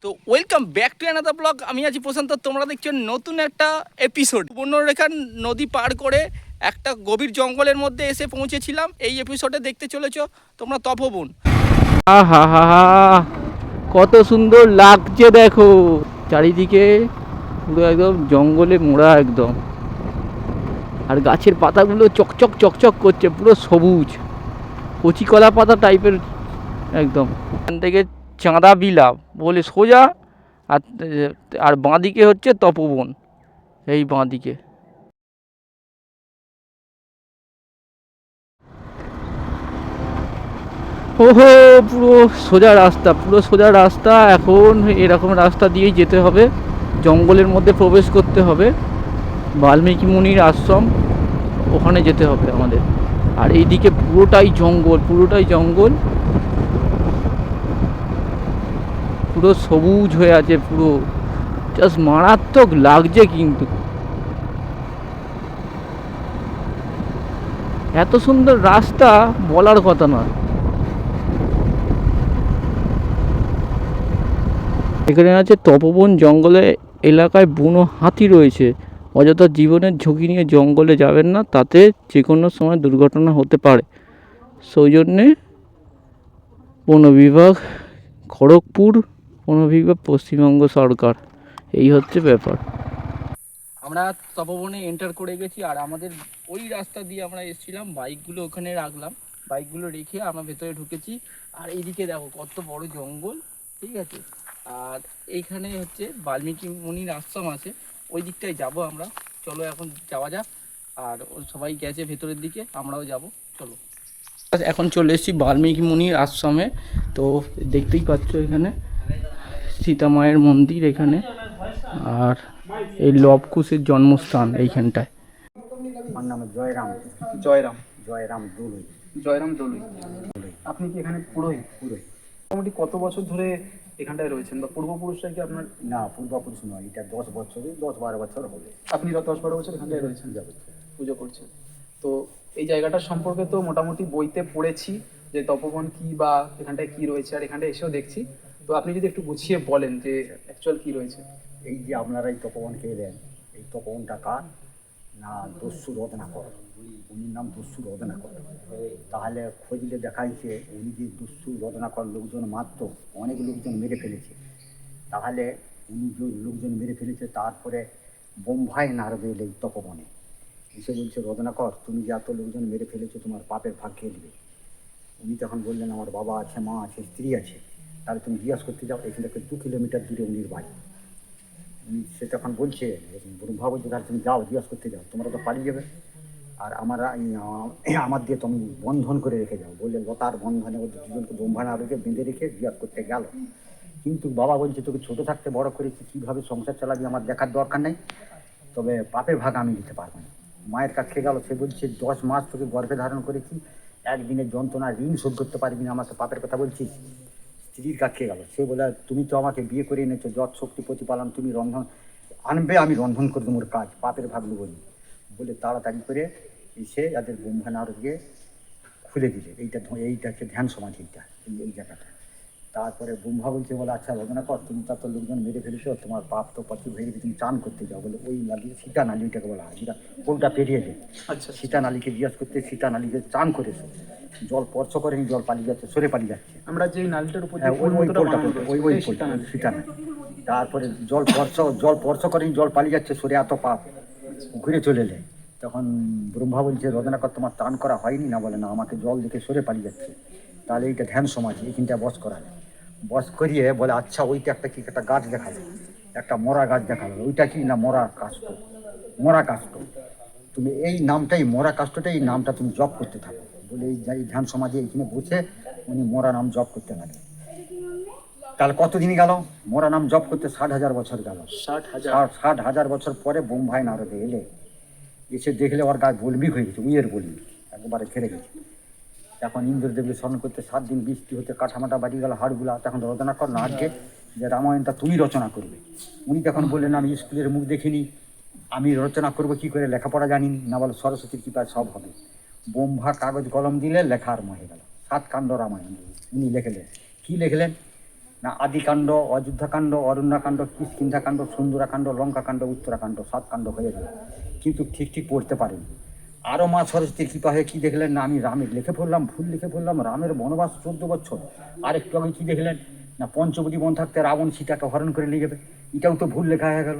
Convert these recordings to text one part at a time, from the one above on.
তো welcome back to another blog. আমি আছি প্রশান্ত, তোমরা দেখছো নতুন একটা এপিসোড। সুবর্ণরেখা নদী পার করে একটা গভীর জঙ্গলের মধ্যে এসে পৌঁছেছিলাম। এই এপিসোডে দেখতে চলেছো তোমরা তপবন। আহা হা হা, কত সুন্দর লাগছে দেখো চারিদিকে, পুরো একদম জঙ্গলে মোড়া একদম। আর গাছের পাতাগুলো চকচক চকচক করছে, পুরো সবুজ, কচি কলা পাতা টাইপের একদম। এখান থেকে চাঁদা বিলা বলে সোজা, আর আর বাঁদিকে হচ্ছে তপবন, এই বাঁদিকে। ওহো, পুরো সোজা রাস্তা, পুরো সোজা রাস্তা। এখন এরকম রাস্তা দিয়েই যেতে হবে, জঙ্গলের মধ্যে প্রবেশ করতে হবে, বাল্মীকি মুনির আশ্রম, ওখানে যেতে হবে আমাদের। আর এইদিকে পুরোটাই জঙ্গল, পুরোটাই জঙ্গল, পুরো সবুজ হয়ে আছে, পুরো জাস্ট মারাত্মক লাগছে। কিন্তু এত সুন্দর রাস্তা বলার কথা নয়। এখানে আছে তপবন জঙ্গলে এলাকায় বুনো হাতি রয়েছে, অযথা জীবনের ঝুঁকি নিয়ে জঙ্গলে যাবেন না, তাতে যে কোনো সময় দুর্ঘটনা হতে পারে। সেই জন্যে বন বিভাগ, খড়গপুর বন বিভাগ, পশ্চিমবঙ্গ সরকার, এই হচ্ছে ব্যাপার। আমরা তপবনে এন্টার করে গেছি, আর আমাদের ওই রাস্তা দিয়ে আমরা এসেছিলাম, বাইকগুলো ওখানে রাখলাম, বাইকগুলো রেখে আমরা ভেতরে ঢুকেছি। আর এইদিকে দেখো কত বড় জঙ্গল, ঠিক আছে। আর এইখানে হচ্ছে বাল্মীকি মুনির আশ্রম আছে, ওই দিকটায় যাব আমরা। চলো এখন যাওয়া যাক। আর সবাই গেছে ভেতরের দিকে, আমরাও যাব, চলো। এখন চলে এসেছি বাল্মীকি মুনির আশ্রমে। তো দেখতেই পাচ্ছ এখানে সীতা মায়ের মন্দির এখানে, আর এই লবকুশের জন্মস্থান এইখানটায়। আমার নাম জয়রাম। জয়রাম। জয়রাম দলুই। জয়রাম দলুই। আপনি কি এখানে পুরোহিত? পুরোহিত। মোটামুটি কত বছর ধরে এখানটায় রয়েছেন, বা পূর্বপুরুষরা কি আপনার? না, পূর্বপুরুষ নয়, এটা 10 বছর, 10-12 বছর হবে। আপনি 10-12 বছর এখানটায় রয়েছেন, পুজো করছেন। তো এই জায়গাটার সম্পর্কে তো মোটামুটি বইতে পড়েছি যে তপবন কি বা এখানটায় কি রয়েছে, আর এখানটায় এসেও দেখছি। তো আপনি যদি একটু গুছিয়ে বলেন যে অ্যাকচুয়াল কি রয়েছে। এই যে আপনারা এই তপবনকে এলেন, এই তপবনটা কার? না, দস্যু রত্নাকর। উনির নাম দস্যু রত্নাকর। তাহলে খোঁজলে দেখাইছে উনি যে দস্যু রত্নাকর লোকজন মারত, অনেক লোকজন মেরে ফেলেছে। তাহলে উনি যে লোকজন মেরে ফেলেছে, তারপরে বোম্বাই নাড়বে এলে এই তপবনে এসে বলছে, রত্নাকর তুমি যে এত লোকজন মেরে ফেলেছো, তোমার পাপের ভাগ খেলবে। উনি তখন বললেন, আমার বাবা আছে, মা আছে, স্ত্রী আছে, তাহলে তুমি জিজ্ঞাসা করতে যাও। এখান থেকে 2 কিলোমিটার দূরে উনির বাড়ি। উনি সে তখন বলছে, ব্রহ্মা বলছে, তাহলে তুমি যাও, জিজ্ঞাসা করতে যাও, তোমরা তো পালিয়ে যাবে, আর আমার দিয়ে তুমি বন্ধন করে রেখে যাও। বললে লতার বন্ধনে ওদের দুজনকে ব্রহ্মা না রেখে বেঁধে রেখে জিজ্ঞাসা করতে গেল। কিন্তু বাবা বলছে, তোকে ছোটো থাকতে বড় করেছি, কীভাবে সংসার চালাবি আমার দেখার দরকার নেই, তবে পাপের ভাগ আমি দিতে পারবো না। মায়ের কাছে গেল, সে বলছে 10 মাস তোকে গর্ভে ধারণ করেছি, একদিনের যন্ত্রণা ঋণ শোধ করতে পারবি না, আমাকে পাপের কথা বলছিস। স্ত্রীর কাছে গেল, সে বলে, তুমি তো আমাকে বিয়ে করে এনেছো, যত শক্তি প্রতিপালন তুমি রন্ধন আনবে, আমি রন্ধন করে দেবো, কাজ পাপের ভাগ নেবো বলে তাড়াতাড়ি করে এসে যাদের ব্রহ্মা নারদকে খুলে দিলে। এইটা হচ্ছে ধ্যান সমাধি, এইটা এই জায়গাটা। তারপরে ব্রহ্মা বলছে, বলে, আচ্ছা রত্নাকর, তুমি তো এত লোকজন মেরে ফেলেছো, তোমার পাপ তো প্রচুর হয়ে গেছে, তুমি চান করতে যাও। বলে ওই নালী, সীতা নালী ওইটাকে বলা হয়, যেটা কোলটা পেরিয়ে দেয়। আচ্ছা, সীতা নালীকে জিজ্ঞাসা করতে, সীতা নালীকে চান করেছে, জল স্পর্শ করেনি, জল পালিয়ে যাচ্ছে, সরে পালিয়ে যাচ্ছে। আমরা যে নালটার উপর ওই পোলটা, ওই সীতা নালী। তারপরে জল স্পর্শ করেনি, জল পালিয়ে যাচ্ছে, সরে এত পাপ ঘুরে চলে এলে। তখন ব্রহ্মা বলছে, রত্নাকর তোমার টান করা হয়নি না? বলে না, আমাকে জল দেখে সরে পালিয়ে যাচ্ছে। তাহলে এইটা ধ্যান সমাধি, এইখানটা বস করায়। বস করিয়ে বলে, আচ্ছা ওইটা একটা কি একটা গাছ দেখালো, একটা মরা গাছ দেখালো, ওইটা কি না মরা কাষ্ঠ, মরা কাষ্ঠ। তুমি এই নামটাই, মরা কাষ্ঠটাই, এই নামটা তুমি জপ করতে থাকো। বলে এই ধ্যান সমাধি এইখানে বসে উনি মরা নাম জপ করতে লাগে। তাহলে কতদিন গেল মরা নাম জপ করতে? 60,000 বছর গেল। 60,000 বছর পরে বোম্বাই নারদে এলে, এসে দেখলে ওর গায়ে বলবি হয়ে গেছে, উইয়ের বলবি একবারে ঘেরে গেছে। এখন ইন্দ্রদেবকে স্মরণ করতে 7 দিন বৃষ্টি হতে কাঠামাটা বাড়ি গেল, হাড়গুলা। তখন রচনাকর না আজকে যে রামায়ণটা তুমি রচনা করবে। উনি তখন বললেন, আমি স্কুলের মুখ দেখিনি, আমি রচনা করব কি করে, লেখাপড়া জানি না। বলে সরস্বতীর কৃপায় সব হবে। ব্রহ্মা কাগজ কলম দিলে লেখা আরম্ভ হয়ে গেল, 7 কাণ্ড রামায়ণ উনি লিখলেন। কি লিখলেন? না আদিকাণ্ড, অযোধ্যাকাণ্ড, অরণ্যকাণ্ড, কিষ্কিন্ধাকাণ্ড, সুন্দরাকাণ্ড, লঙ্কাকাণ্ড, উত্তরাকাণ্ড, 7 কাণ্ড হয়ে গেল, কিন্তু ঠিক ঠিক পড়তে পারেনি। আরও মা সরস্বতীর কৃপা হয়ে কী দেখলেন না, আমি রামের লিখে পড়লাম, ভুল লিখে পড়লাম, রামের বনবাস 14 বছর। আর একটু আগে কী দেখলেন না, পঞ্চবটি বন থাকতে রাবণ সীতাকে হরণ করে নিয়ে যাবে, এটাও তো ভুল লেখা হয়ে গেল,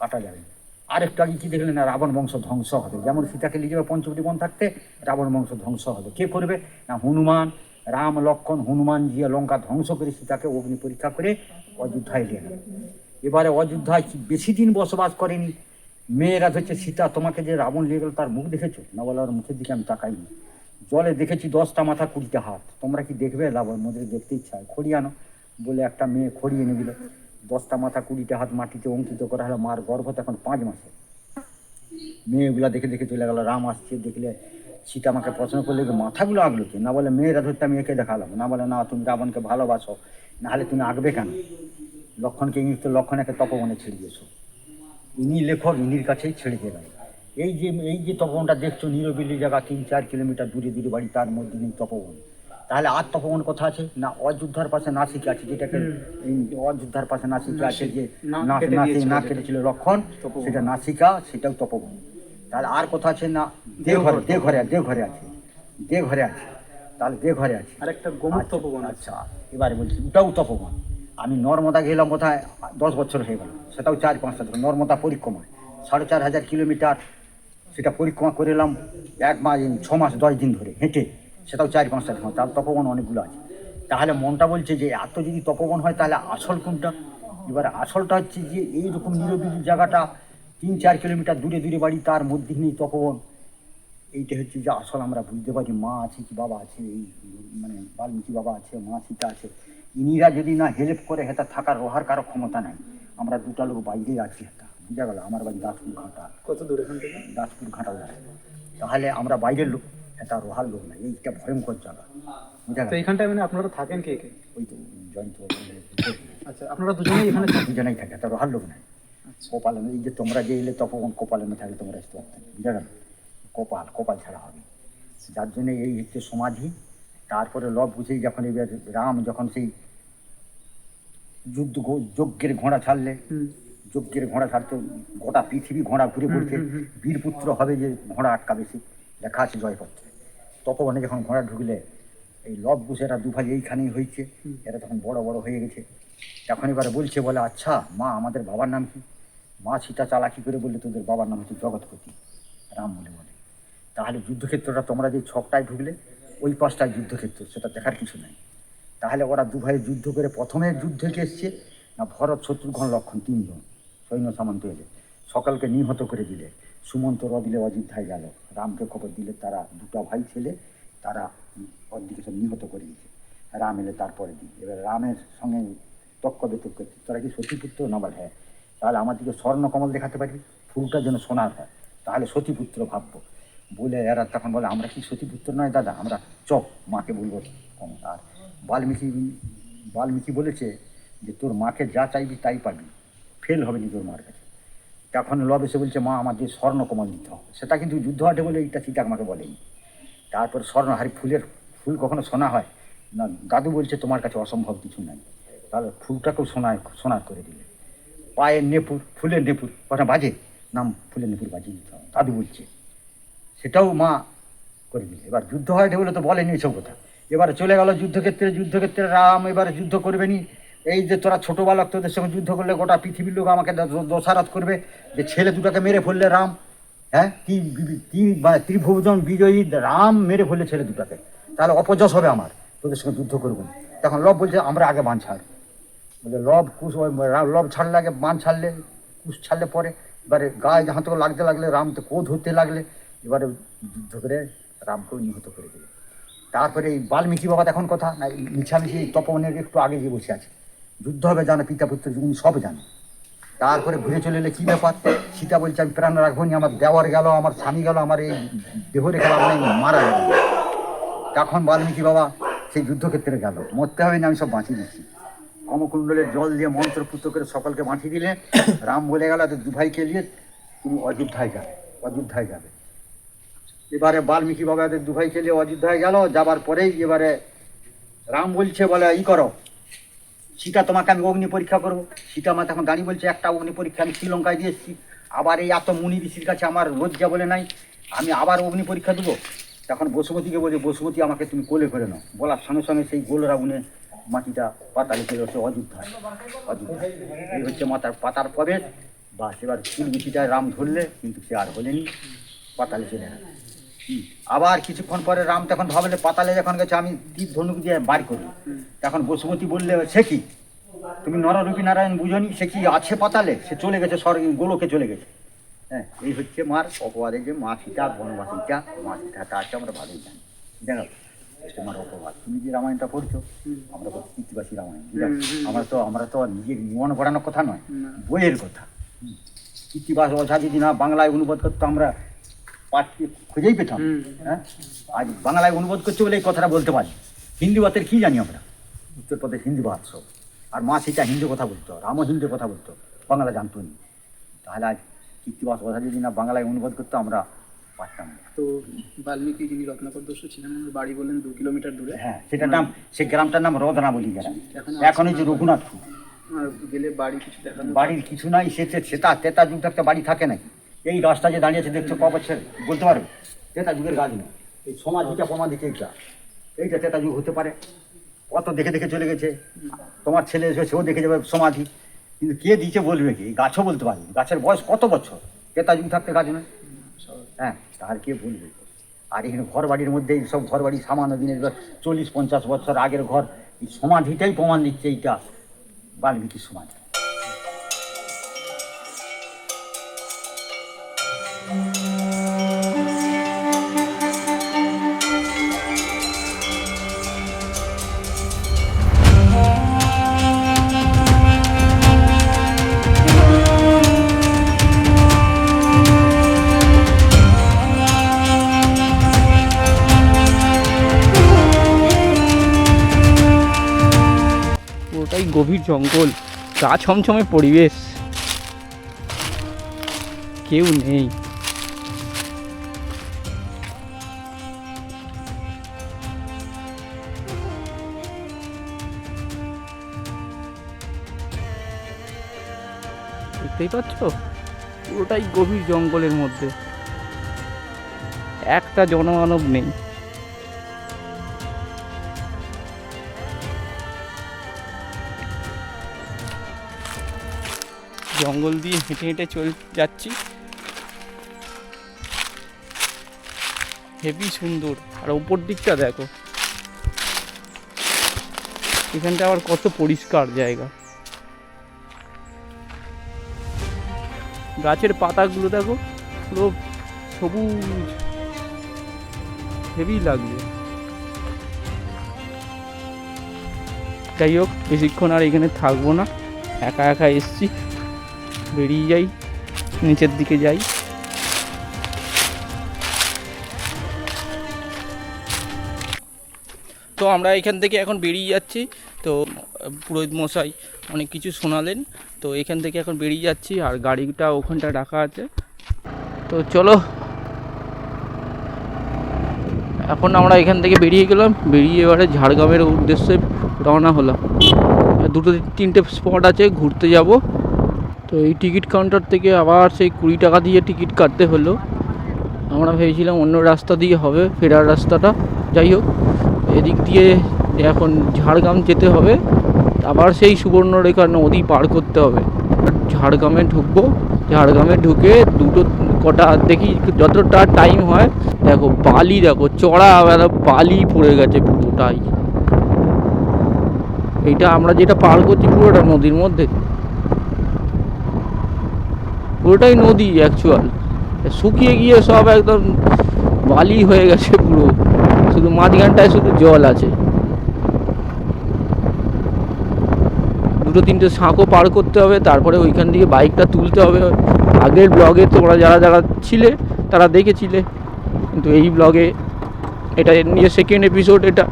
কাটা যাবে না। আর একটু আগে কী দেখলেন না, রাবণ বংশ ধ্বংস হবে, যেমন সীতাকে নিয়ে যাবে পঞ্চবটি বন থাকতে, রাবণ বংশ ধ্বংস হবে। কে করবে না, হনুমান, রাম লক্ষ্মণ হনুমান গিয়ে লঙ্কা ধ্বংস করে সীতাকে অগ্নি পরীক্ষা করে অযোধ্যায় নিয়ে গেল। এবারে অযোধ্যায় বেশি দিন বসবাস করেনি, মেয়েরা ধরছে সীতা তোমাকে যে রাবণ নিয়ে গেল তার মুখ দেখেছো না, বলে ওর মুখের দিকে আমি তাকাইনি, জলে দেখেছি 10টা মাথা 20টা হাত, তোমরা কি দেখবে? রাবণ মধ্যে দেখতে ইচ্ছা হয়, খড়ি আনো বলে একটা মেয়ে খড়ি এনে দিল, 10টা মাথা 20টা হাত মাটিতে অঙ্কিত করা হলো, মার গর্ভ তখন 5 মাসে। মেয়েগুলা দেখে দেখে চলে গেল, রাম আসছে দেখলে সীতা আমাকে পছন্দ করলে মাথাগুলো আগলো কি না, বলে মেয়েরা ধরতে আমি একে দেখালাম না, বলে না তুমি রাবণকে ভালোবাসো, নাহলে তুমি আগবে কেন? লক্ষণকে ইনি তো লক্ষণকে তপবনে ছেড়ে দিয়েছো, ইনি লেখক, ইনির কাছেই ছেড়ে দিয়ে গেল। এই যে তপবনটা দেখছো, নিরবিলি জায়গা, 3-4 কিলোমিটার দূরে দূরে বাড়ি, তার মধ্যে নেই তপবন। তাহলে আর তপবন কথা আছে না, অযোধ্যার পাশে নাসিকা আছে, যেটাকে অযোধ্যার পাশে নাসিকা আছে, যে না কেটেছিল লক্ষণ, সেটা নাসিকা, সেটাও তপবন। তাহলে আর কথা আছে না, দেওঘরে আছে, তাহলে দেওঘরে আছে আরেকটা গোমুখ তপবন। আচ্ছা, এবারে বলছি ওটাও তপবন। আমি নর্মদা গেলাম বোধহয় 10 বছর হয়ে গেল, সেটাও 4-5টা ধরে নর্মদা পরিক্রমা 4,500 কিলোমিটার, সেটা পরিক্রমা করে এলাম 6 মাস 10 দিন ধরে হেঁটে, সেটাও 4-5টা ধরে, তার তপবন অনেকগুলো আছে। তাহলে মনটা বলছে যে এত যদি তপবন হয় তাহলে আসল কোনটা? এবারে আসলটা হচ্ছে যে এইরকম নিরবিলি জায়গাটা, 3-4 কিলোমিটার দূরে দূরে বাড়ি, তার মধ্যে নেই তপবন। এইটা হচ্ছে যে আসল আমরা বুঝতে পারি, মা আছে কি বাবা আছে, এই মানে বাল্মীকি বাবা আছে, মা সীতা আছে, ইনিরা যদি না হেল্প করে হেতা থাকার রোহার কারো ক্ষমতা নাই। আমরা 2টা লোক বাইরে আছি, হেতা বুঝা গেল, আমার বাড়ি দাসপুর ঘাটা। কত দূর এখান থেকে? দাসপুর ঘাটা লাগে, তাহলে আমরা বাইরের লোক, হেতা রোহার লোক নাই, এইটা ভয়ঙ্কর জায়গা, বুঝা তো গেল। এইখানটায় মানে আপনারা থাকেন কে কে? ওই তো জয়ন্ত আচ্ছা, আপনারা দুজনেই এখানে থাকেন? দুজনেই থাকে, হেতা রোহার লোক নাই। কপালে, এই যে তোমরা যে এলে তপবন কপালে থাকলে তোমরা আসতে পারতেন, বুঝা গেল, কপাল ছাড়া হবে, যার জন্য এই হচ্ছে সমাধি। তারপরে লব বুঝেই যখন এবার রাম যখন সেই যজ্ঞের ঘোড়া ছাড়লে, যজ্ঞের ঘোড়া ছাড়তে গোটা পৃথিবী ঘোড়া ঘুরে পড়ছে, বীরপুত্র হবে যে ঘোড়া আটকাবে, সে লেখা আছে জয়পত্রে। তপবনে যখন ঘোড়া ঢুকলে এই লব বুঝেরা 2 ভাই এইখানেই হয়েছে, এরা তখন বড় বড় হয়ে গেছে। তখন এবারে বলছে, বলে আচ্ছা মা আমাদের বাবার নাম কি? মা সীতা চালাকি করে বললে তোদের বাবার নাম হচ্ছে জগৎপতি। রাম বলে তাহলে যুদ্ধক্ষেত্রটা তোমরা যে 6টায় ঢুকলে, ওই 5টায় যুদ্ধক্ষেত্র, সেটা দেখার কিছু নাই। তাহলে ওরা 2 ভাই যুদ্ধ করে প্রথমে যুদ্ধে কে এসছে না, ভরত, শত্রুঘ্ন, লক্ষণ 3 জন সৈন্য সামন্ত এলে, সকলকে নিহত করে দিলে। সুমন্ত দিলে অযোধ্যায় গেল, রামকে খবর দিলে, তারা 2টা ভাই ছেলে, তারা অর্ধেকে সব নিহত করে দিয়েছে। রাম এলে তারপরে দিন, এবার রামের সঙ্গে তক্ক বিতর্ক, তোরা কি সতীপুত্র না? বলে হ্যাঁ। তাহলে আমার দিকে স্বর্ণকমল দেখাতে পারি, ফুলটা যেন সোনার হয়, তাহলে সতীপুত্র ভাববো। বলে এরা তখন বলে আমরা কি সতীপুত্র নয় দাদা, আমরা চপ মাকে বলবো। আর বাল্মীকি বলেছে যে তোর মাকে যা চাইবি তাই পাবি, ফেল হবে নি তোর মার কাছে। তখন লব এসে বলছে মা আমাদের স্বর্ণকমল দিতে হবে, সেটা কিন্তু যুদ্ধ হাটে বলে এইটা সীতা আমাকে বলেনি। তারপর স্বর্ণহারি ফুল কখনো সোনা হয় না, দাদু বলছে তোমার কাছে অসম্ভব কিছু নাই, তাহলে ফুলটাকেও সোনার করে দিলে। পায়ের নেপুর, ফুলের নেপুর কথা বাজে, নাম ফুলের নেপুর বাজিয়ে দিতে হবে, দাদু বলছে, সেটাও মা করে দিলে। এবার যুদ্ধ হয় বলে তো বলেনি এসব কথা। এবারে চলে গেল যুদ্ধক্ষেত্রে রাম এবারে যুদ্ধ করবেনি। এই যে তোরা ছোটো বালক, তোদের সঙ্গে যুদ্ধ করলে গোটা পৃথিবীর লোক আমাকে দোষারোপ করবে যে ছেলে দুটাকে মেরে ফেললে রাম, হ্যাঁ ত্রিভুবন বিজয়ী রাম মেরে ফেললে ছেলে দুটাকে, তাহলে অপযশ হবে আমার, তোদের সঙ্গে যুদ্ধ করবো। তখন লব বলছে আমরা আগে বান ছাড়, বলে লব ছাড়লে আগে, বান ছাড়লে, কুশ ছাড়লে পরে। এবারে গায়ে যাহাঁ তো লাগলে রাম তো ক্রোধ হতে লাগলে, এবারে যুদ্ধ করে রামকেও নিহত করে দিল। তারপরে এই বাল্মীকি বাবা এখন কথা না, মিছামিছি তপবনের একটু আগে গিয়ে বসে আছে, যুদ্ধ হবে জানে, পিতা পুত্র উনি সব জানে। তারপরে ঘুরে চলে এলে কী ব্যাপার, সীতা বলছে আমি প্রাণ রাখবো নি, আমার দেওয়ার গেল, আমার স্বামী গেল, আমার এই দেহ রেখে আমার মারা গেল। তখন বাল্মীকি বাবা সেই যুদ্ধক্ষেত্রে গেল, মরতে হবে না, আমি সব বাঁচিয়ে দিচ্ছি। কমকুণ্ডলের জল দিয়ে মন্ত্রপুত করে সকলকে বাঁচিয়ে দিলে। রাম বলে গেল 2 ভাইকে নিয়ে তুমি অযোধ্যায় যাবে। এবারে বাল্মীকি বাবা 2 ভাইকে নিয়ে অযোধ্যায় গেল, যাবার পরেই এবারে রাম বলছে, বলে ই করো, সীতা তোমাকে আমি অগ্নি পরীক্ষা করবো। সীতা আমার তখন দাঁড়িয়ে বলছে, একটা অগ্নি পরীক্ষা আমি শ্রীলঙ্কায় দিয়ে এসেছি, আবার এই এত মুনি ঋষির কাছে আমার লজ্জা বলে নাই, আমি আবার অগ্নি পরীক্ষা দেবো। তখন বসুমতীকে বলে, বসুমতী আমাকে তুমি কোলে করে নাও। বলার সঙ্গে সঙ্গে সেই গোলরা উনে মাটিটা পাতালে চলে হচ্ছে অযোধ্যায়। অযোধ্যায় এই হচ্ছে মাতার পাতার প্রবেশ। বাস এবার কুলবিচিটায় রাম ধরলে, কিন্তু সে আর বলেনি, পাতালে চলে গেল। আবার কিছুক্ষণ পরে রাম তখন ভাবলে পাতালে যখন গেছে আমি তীর ধনুক দিয়ে বার করি। তখন বসুমতী বললে, সে কি তুমি নররূপী নারায়ণ বুঝনি, সে কি আছে পাতালে, সে চলে গেছে স্বর্গ গোলকে চলে গেছে। হ্যাঁ, এই হচ্ছে মার অপবাদে যে মা সীতা বনবাসীটা, মা সীতাটা আছে আমরা ভালোই জানি। দেখো তোমার অপবাদ, তুমি যে রামায়ণটা পড়ছো, আমরা তো কৃত্তিবাসী রামায়ণ, আমরা তো নিজের মন পড়ানোর কথা নয়, বইয়ের কথা। কৃত্তিবাস ওঝা যদি না বাংলায় অনুবাদ করতো আমরা পাঠকে খুঁজেই পেতাম। হ্যাঁ, আজ বাংলায় অনুবাদ করছে বলে এই কথাটা বলতে পারি। হিন্দি ভাতের কী জানি আমরা, উত্তরপ্রদেশ হিন্দি ভাত সব। আর মা সীতা হিন্দি কথা বলতো, রামও হিন্দি কথা বলতো, বাংলা জানতো না। তাহলে আজ কৃত্তিবাস ওঝা যদি না বাংলায় অনুবাদ করতো আমরা পারতাম না। তো বাল্মীকি যিনি রত্নাকর দস্যু ছিলেন, ওনার বাড়ি বললেন 2 কিলোমিটার দূরে। হ্যাঁ, সেটার নাম, সেই গ্রামটার নাম রদনা বলি গ্রাম। এখন হচ্ছে রঘুনাথপুর। আর গেলে বাড়ি কিছু দেখানো? বাড়ির কিছু নাই, সেটা তেতা যুগ একটা বাড়ি থাকে নাকি? এই গাছটা যে দাঁড়িয়েছে দেখছো ক বছর বলতে পারবে? তেতা যুগের গাছ না, এই সমাধিটা প্রমাণ দিচ্ছে। এইটা তেতা যুগ হতে পারে। কত দেখে দেখে চলে গেছে, তোমার ছেলে এসে সেও দেখে যাবে সমাধি, কিন্তু কে দিয়েছে বলবে কি? গাছও বলতে পারবে, গাছের বয়স কত বছর, তেতা যুগ থাকতে গাছ নয়। হ্যাঁ, তার কে বলবে? আর এখানে ঘর বাড়ির মধ্যে এইসব ঘর বাড়ি সামান্য দিনের 40-50 বছর আগের ঘর, এই সমাধিটাই প্রমাণ দিচ্ছে এইটা বাল্মীকির সমাধি। পুরোটাই গভীর জঙ্গল, গা ছমছমে পরিবেশ, কেউ নেই। দেখতেই পাচ্ছ, পুরোটাই গভীর জঙ্গলের মধ্যে, একটা জনমানব নেই। জঙ্গল দিয়ে হেঁটে হেঁটে যাচ্ছি, হেভি সুন্দর। আর ওপর দিকটা দেখো, এখানটা আবার কত পরিষ্কার জায়গা। গাছের পাতাগুলো দেখো, পুরো সবুজ, হেভি লাগবে। যাই হোক, বেশিক্ষণ আর এখানে থাকবো না, একা একা এসছি, বেরিয়ে যাই, নিচের দিকে যাই। তো আমরা এখান থেকে এখন বেরিয়ে যাচ্ছি। তো পুরোহিত মশাই অনেক কিছু শোনালেন, তো এখান থেকে এখন বেরিয়ে যাচ্ছি, আর গাড়িটা ওখানটা রাখা আছে। তো চলো, এখন আমরা এখান থেকে বেরিয়ে গেলাম, বেরিয়ে এবারে ঝাড়গ্রামের উদ্দেশ্যে রওনা হলাম। 2-3টে স্পট আছে ঘুরতে যাব। তো এই টিকিট কাউন্টার থেকে আবার সেই 20 টাকা দিয়ে টিকিট কাটতে হলো। আমরা ভেবেছিলাম অন্য রাস্তা দিয়ে হবে ফেরার রাস্তাটা। যাই হোক, এদিক দিয়ে এখন ঝাড়গ্রাম যেতে হবে, আবার সেই সুবর্ণরেখা নদী পার করতে হবে। ঝাড়গ্রামে ঢুকবো, ঝাড়গ্রামে ঢুকে কটা দেখি, যতটা টাইম হয়। দেখো বালি, দেখো চড়া বালি পড়ে গেছে পুরোটাই। এইটা আমরা যেটা পার করছি পুরোটা নদীর মধ্যে, পুরোটাই নদী অ্যাকচুয়াল। শুকিয়ে গিয়ে সব একদম বালি হয়ে গেছে পুরো, শুধু মাঝখানটায় শুধু জল আছে। 2-3টে সাঁকো পার করতে হবে, তারপরে ওইখান থেকে বাইকটা তুলতে হবে। আগের ব্লগে তোমরা যারা ছিলে তারা দেখেছিলে, কিন্তু এই ব্লগে এটা নিয়ে সেকেন্ড এপিসোড। এটা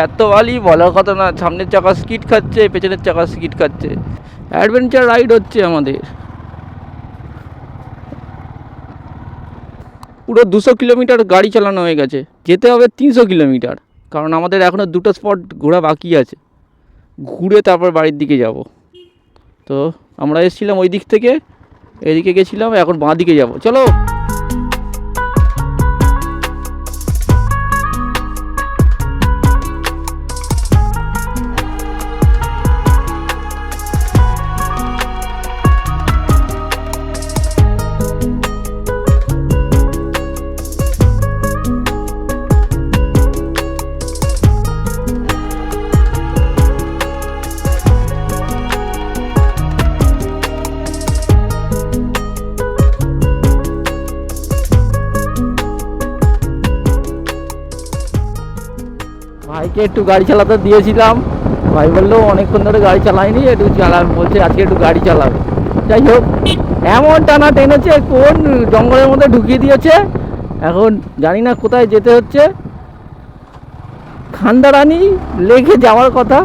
এত বালি বলার কথা না, সামনের চাকা স্কিড খাচ্ছে, পেছনের চাকা স্কিড খাচ্ছে। অ্যাডভেঞ্চার রাইড হচ্ছে আমাদের। পুরো 200 কিলোমিটার গাড়ি চালানো হয়ে গেছে, যেতে হবে 300 কিলোমিটার, কারণ আমাদের এখনও 2টো স্পট ঘোরা বাকি আছে। ঘুরে তারপর বাড়ির দিকে যাব। তো আমরা এসেছিলাম ওই দিক থেকে, এদিকে গেছিলাম, এখন বাঁ দিকে যাব। চলো। ভাইকে একটু গাড়ি চালাতে দিয়েছিলাম, ভাই বললো অনেকক্ষণ ধরে গাড়ি চালায়নি, একটু বলছে আজকে একটু গাড়ি চালাবে। যাই হোক, এমন টানা টেনেছে, কোন জঙ্গলের মধ্যে ঢুকিয়ে দিয়েছে। এখন জানি না কোথায় যেতে হচ্ছে। খান্দারানি লেগে যাওয়ার কথা,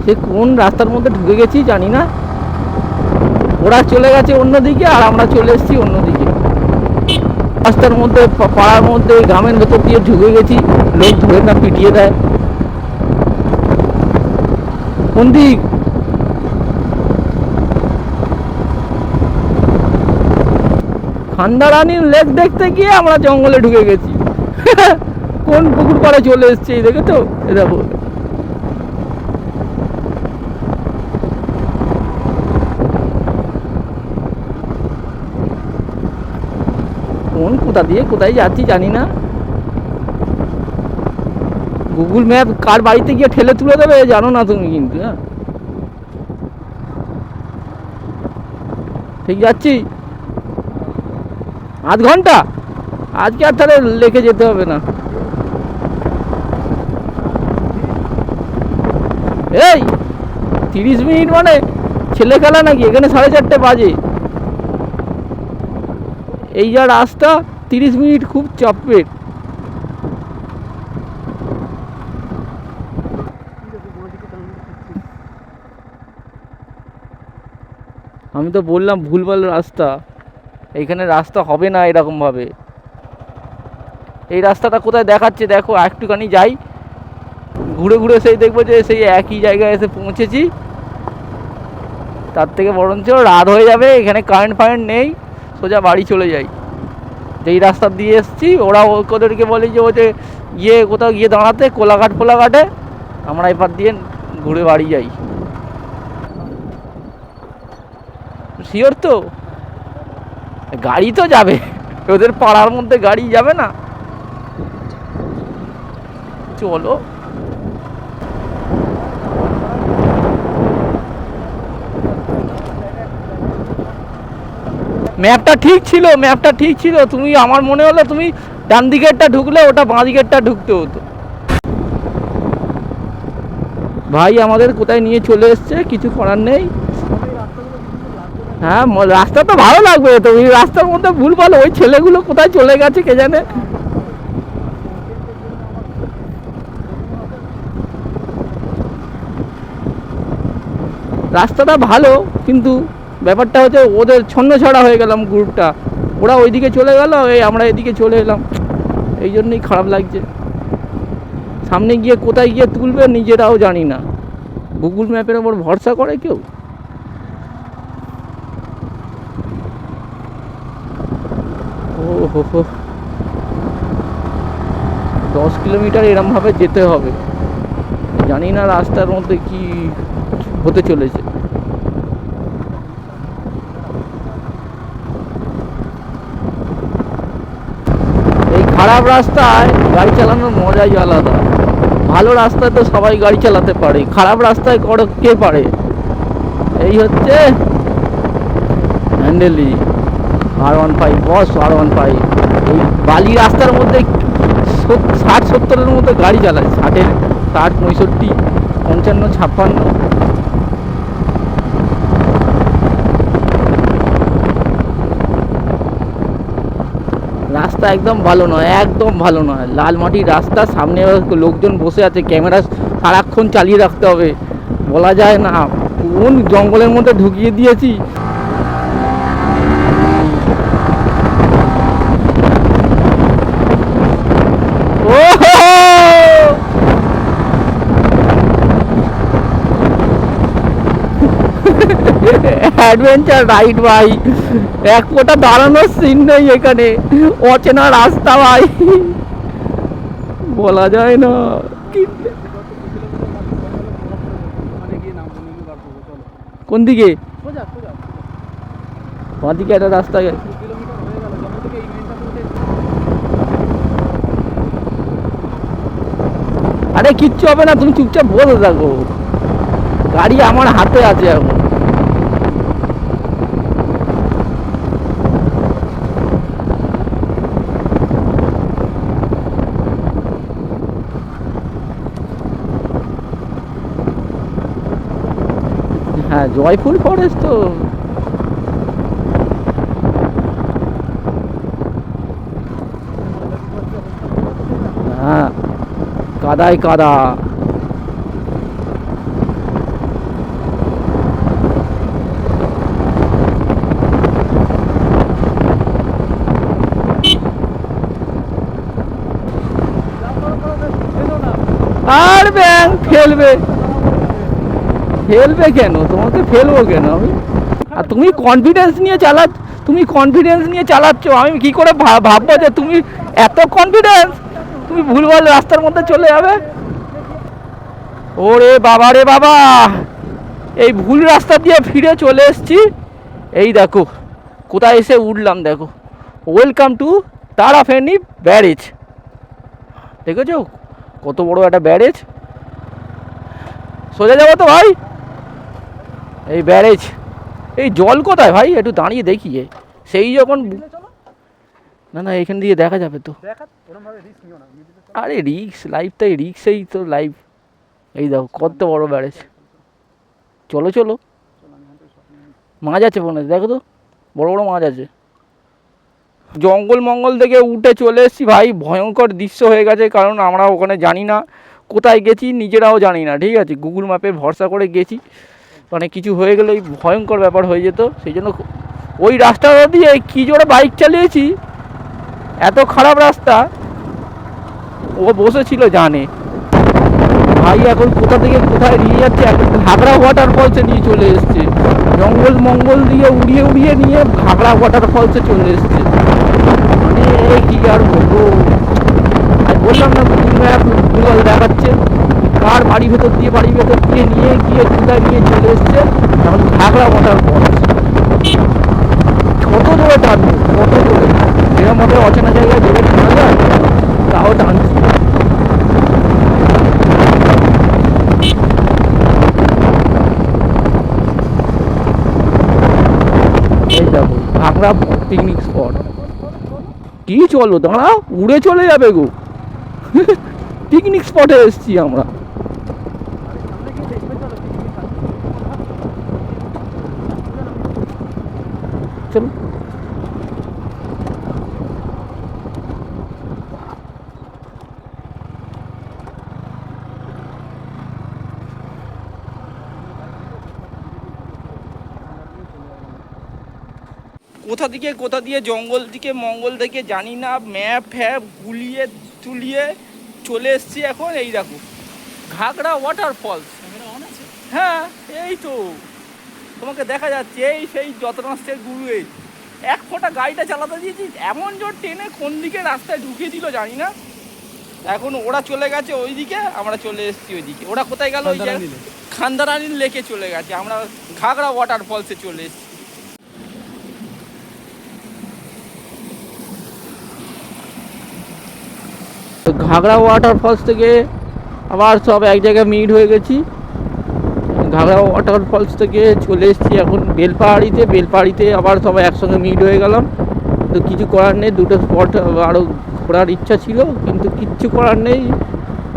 সে কোন রাস্তার মধ্যে ঢুকে গেছি জানি না। ওরা চলে গেছে অন্যদিকে আর আমরা চলে এসেছি অন্যদিকে। রাস্তার মধ্যে, পাড়ার মধ্যে, গ্রামের ভেতর দিয়ে ঢুকে গেছি, লোক ধরে না পিটিয়ে দেয়। কোন দিক? খান্দারানির লেক দেখতে গিয়ে আমরা জঙ্গলে ঢুকে গেছি। কোন পুকুর পাড়ে চলে এসছে দেখে তো, এ দেখো। কোন কোথা দিয়ে কোথায় যাচ্ছি জানি না। গুগল ম্যাপ কার বাড়িতে গিয়ে ঠেলে তুলে দেবে জানো না তুমি কিন্তু। হ্যাঁ, ঠিক যাচ্ছি। আধ ঘন্টা আজকে আর তাহলে লেকে যেতে হবে না। এই 30 মিনিট মানে ছেলে খেলা নাকি? এখানে 4:30 বাজে। এই যা রাস্তা, 30 মিনিট খুব চাপের। আমি তো বললাম ভুলভাল রাস্তা, এইখানে রাস্তা হবে না এরকমভাবে। এই রাস্তাটা কোথায় দেখাচ্ছে দেখো, একটুখানি যাই, ঘুরে ঘুরে সেই দেখবো যে সেই একই জায়গায় এসে পৌঁছেছি। তার থেকে বরঞ্চ রাত হয়ে যাবে, এখানে কারেন্ট ফারেন্ট নেই, সোজা বাড়ি চলে যাই। যেই রাস্তা দিয়ে এসছি, ওরা ওদেরকে বলে যে ওতে গিয়ে কোথাও গিয়ে দাঁড়াতে, কোলাঘাটে, আমরা এপার দিয়ে ঘুরে বাড়ি যাই। শিওর তো? গাড়ি তো যাবে, ওদের পাড়ার মধ্যে গাড়ি যাবে না? চলো। ম্যাপটা ঠিক ছিল, তুমি, আমার মনে হলো তুমি ডান দিকেরটা ঢুকলে, ওটা বাঁ দিকেরটা ঢুকতে হতো। ভাই আমাদের কোথায় নিয়ে চলে এসছে, কিছু করার নেই। হ্যাঁ, রাস্তা তো ভালো লাগবে তো, ওই রাস্তার মধ্যে ভুলভাল ওই ছেলেগুলো কোথায় চলে গেছে কে জানে। রাস্তাটা ভালো, কিন্তু ব্যাপারটা হচ্ছে ওদের ছন্নছাড়া হয়ে গেলাম গ্রুপটা। ওরা ওইদিকে চলে গেল, এই আমরা এদিকে চলে এলাম, এই জন্যই খারাপ লাগছে। সামনে গিয়ে কোথায় গিয়ে তুলবে নিজেরাও জানি না। গুগল ম্যাপের ওপর ভরসা করে কেউ? ও হো, 10 কিলোমিটার এরমভাবে যেতে হবে। জানি না রাস্তার মধ্যে কি হতে চলেছে। এই খারাপ রাস্তায় গাড়ি চালানোর মজাই আলাদা। ভালো রাস্তায় তো সবাই গাড়ি চালাতে পারে, খারাপ রাস্তায় কে পারে? এই হচ্ছে হ্যান্ডেলি R15 বস, R15। এই বালি রাস্তার মধ্যে 60-70-এর মতো গাড়ি চালায়, 60, 65, 55, 56। রাস্তা একদম ভালো নয়, একদম ভালো নয়। লাল মাটির রাস্তা, সামনে লোকজন বসে আছে, ক্যামেরা সারাক্ষণ চালিয়ে রাখতে হবে, বলা যায় না কোন জঙ্গলের মধ্যে ঢুকিয়ে দিয়েছি। অ্যাডভেঞ্চার রাইড ভাই, এক ফোঁটা দাঁড়ানোর সিন নেই এখানে, অচেনা রাস্তা ভাই, বলা যায় না কি- ওখানে গিয়ে নামবো, নেমে বার করবো, চলো কোন দিকে? সোজা সোজা বাঁ দিকে একটা রাস্তা গেছে। 2 কিলোমিটার হয়ে গেল যখন থেকে এই মেনটাতে উঠে। আরে কিচ্ছু হবে না, তুমি চুপচাপ বসে থাকো, গাড়ি আমার হাতে আছে এখন। হ্যাঁ, জয়পুর ফরেস্ট তো হ্যাঁ, কাদায় কাদা। আর ব্যাং ফেলবে, ফেলবে কেন? তোমাকে ফেলবো কেন আমি? আর তুমি কনফিডেন্স নিয়ে চালাচ্ছ, আমি কি করে ভাববো যে তুমি এত কনফিডেন্স, তুমি ভুলভাল রাস্তার মধ্যে চলে যাবে? ওরে বাবা রে বাবা, এই ভুল রাস্তা দিয়ে ফিরে চলে এসেছি। এই দেখো কোথায় এসে উঠলাম, দেখো ওয়েলকাম টু তারাফেনী ব্যারেজ। দেখেছো কত বড় একটা ব্যারেজ? সোজা যাবো তো ভাই? এই ব্যারেজ, এই জল কোথায় ভাই? একটু দাঁড়িয়ে দেখি সেই যখন, না না এখান দিয়ে দেখা যাবে তো। দেখা ওরকম ভাবে রিস্ক নিও না, মিডিলে চলো। আরে রিক্স, লাইফটাই রিক্সেই তো লাইফ। এই দেখো কত বড় ব্যারেজ, চলো চলো। মাছ আছে মনে হয়, দেখো তো বড় বড় মাছ আছে। জঙ্গল মঙ্গল থেকে উঠে চলে এসেছি ভাই, ভয়ঙ্কর দৃশ্য হয়ে গেছে, কারণ আমরা ওখানে জানি না কোথায় গেছি, নিজেরাও জানি না, ঠিক আছে, গুগল ম্যাপে ভরসা করে গেছি, মানে কিছু হয়ে গেলে ভয়ঙ্কর ব্যাপার হয়ে যেত। সেই জন্য ওই রাস্তাটা দিয়ে কী জোরে বাইক চালিয়েছি, এত খারাপ রাস্তা, ও বসেছিল জানে। ভাই এখন কোথা থেকে কোথায় নিয়ে যাচ্ছে, এখন ঘাগড়া ওয়াটারফলসে নিয়ে চলে এসছে, জঙ্গল মঙ্গল দিয়ে উড়িয়ে উড়িয়ে নিয়ে ঘাগড়া ওয়াটারফলসে চলে এসছে। মানে কি আর বলবো, আর বললাম না গুগল ম্যাপ গুগল দেখাচ্ছে কার বাড়ি ভেতর দিয়ে নিয়ে গিয়ে কোথায় নিয়ে চলে এসছে, এখন ঘাগড়া ওয়াটারফলস। কত দূরে টানবো, কত দূরে, এরকম ভাবে অচেনা জায়গায় যেতে টানা যায়, তাও টানছি। এই দেখো ভাঙড়া পিকনিক স্পট। কি চলো দাঁড়াও, উড়ে চলে যাবে গো, পিকনিক স্পটে এসছি আমরা। সামনে গিয়ে দেখবে, চলো পিকনিক আছে। চলো কোথা দিয়ে জঙ্গল থেকে মঙ্গল থেকে জানি না, ম্যাপ ফ্যাপ গুলিয়ে তুলিয়ে চলে এসছি এখন। এই দেখো ঘাগড়া ওয়াটারফলস, হ্যাঁ এই তো তোমাকে দেখা যাচ্ছে, এই সেই যতনাস্তের গুরুয়ে এক ফোঁটা গাড়িটা চালাতে দিয়েছি, এমন জোর টেনে কোন দিকে রাস্তায় ঢুকিয়ে দিল জানি না। এখন ওরা চলে গেছে ওইদিকে, আমরা চলে এসেছি ওইদিকে। ওরা কোথায় গেল? ওই খান্দারানীর লেকে চলে গেছে, আমরা ঘাগড়া ওয়াটারফলসে চলে এসেছি। ঘাগড়া ওয়াটারফলস থেকে আবার সব এক জায়গায় মিট হয়ে গেছি। ঘাগড়া ওয়াটারফলস থেকে চলে এসেছি এখন বেলপাহাড়িতে আবার সবাই একসঙ্গে মিট হয়ে গেলাম। তো কিছু করার নেই, দুটো স্পট আরও ঘোরার ইচ্ছা ছিল, কিন্তু কিচ্ছু করার নেই,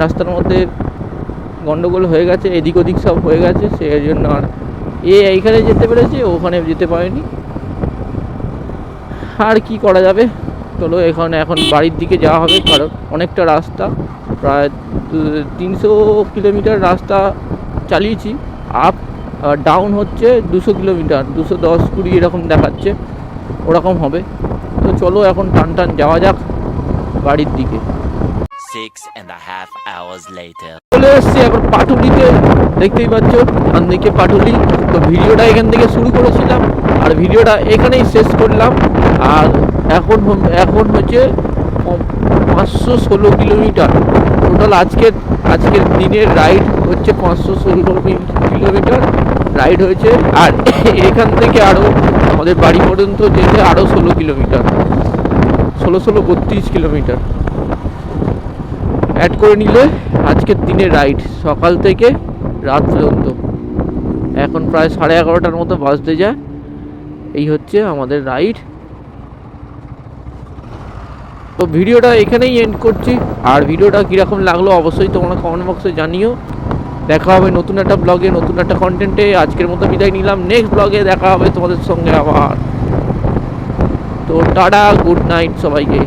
রাস্তার মধ্যে গন্ডগোল হয়ে গেছে, এদিক ওদিক সব হয়ে গেছে, সেই জন্য আর এইখানে যেতে পেরেছে, ওখানে যেতে পারেনি। আর কি করা যাবে, চলো এখন বাড়ির দিকে যাওয়া হবে, কারণ অনেকটা রাস্তা, প্রায় 300 কিলোমিটার রাস্তা চালিয়েছি, আপ ডাউন হচ্ছে 200 কিলোমিটার, 210-20 এরকম দেখাচ্ছে, ওরকম হবে। তো চলো এখন টান যাওয়া যাক বাড়ির দিকে। 6.5 hours later. চলে এসছি এখন পাটুলিতে, দেখতেই পাচ্ছ ডান দিকে পাটুলি। তো ভিডিওটা এখান থেকে শুরু করেছিলাম আর ভিডিওটা এখানেই শেষ করলাম। আর এখন হচ্ছে 516 কিলোমিটার টোটাল আজকের দিনের রাইড হচ্ছে। 516 কিলোমিটার রাইড হয়েছে। আর এখান থেকে আরও আমাদের বাড়ি পর্যন্ত যেতে আরও 16 কিলোমিটার, 32 কিলোমিটার অ্যাড করে নিলে আজকের দিনের রাইড সকাল থেকে রাত পর্যন্ত। এখন প্রায় 11:30টার মতো বাজতে যায়। এই হচ্ছে আমাদের রাইড। তো ভিডিওটা এখানেই এন্ড করছি। আর ভিডিওটা কীরকম লাগলো অবশ্যই তোমরা কমেন্ট বক্সে জানিও। দেখা হবে নতুন একটা ব্লগে, নতুন একটা কন্টেন্টে। আজকের মতো বিদায় নিলাম, নেক্সট ব্লগে দেখা হবে তোমাদের সঙ্গে আবার। তো টাটা, গুড নাইট সবাইকে।